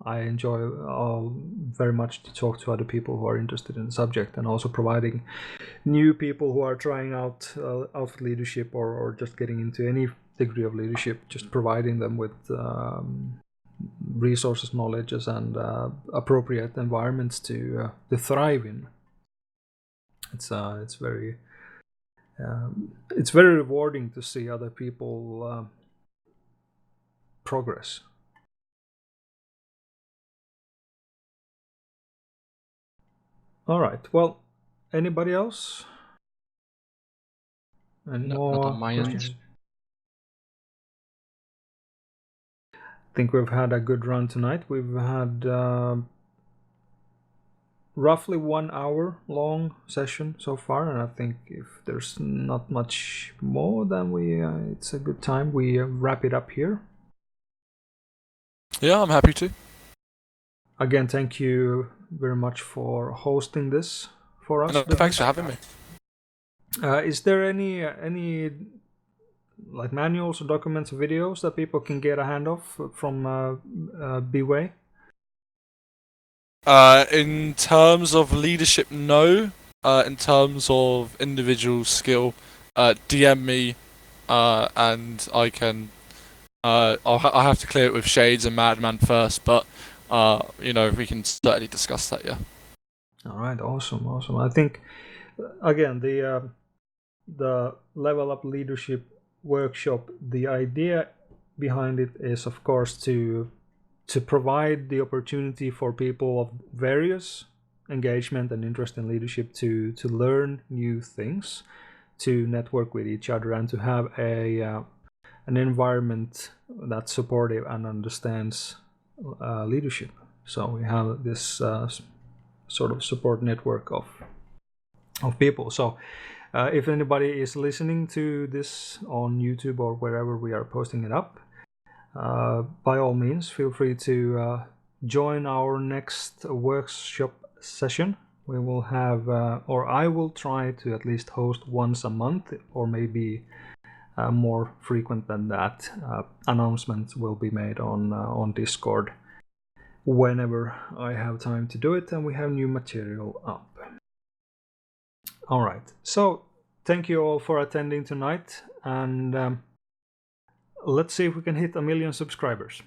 I enjoy very much to talk to other people who are interested in the subject, and also providing new people who are trying out leadership or just getting into any degree of leadership, just providing them with resources, knowledges, and appropriate environments to thrive in. It's very rewarding to see other people progress. All right. Well, anybody else? Any more not on my questions? end. I think we've had a good run tonight. We've had roughly 1 hour long session so far, and I think if there's not much more, then it's a good time we wrap it up here. Yeah, I'm happy to. Again, thank you very much for hosting this for us. No, thanks for having me. Is there any like manuals or documents or videos that people can get a hand of from BWAE? In terms of leadership, no. In terms of individual skill, DM me, and I can. I'll have to clear it with Shades and Madman first, but we can certainly discuss that. Yeah. All right. Awesome. I think again the Level Up Leadership workshop. The idea behind it is, of course, to provide the opportunity for people of various engagement and interest in leadership to learn new things, to network with each other, and to have an environment that's supportive and understands leadership. So we have this sort of support network of people. So if anybody is listening to this on YouTube or wherever we are posting it up, by all means, feel free to join our next workshop session We will have, or I will try to at least host once a month, or maybe more frequent than that. Announcements will be made on Discord whenever I have time to do it and we have new material up. All right, so thank you all for attending tonight, and let's see if we can hit 1 million subscribers.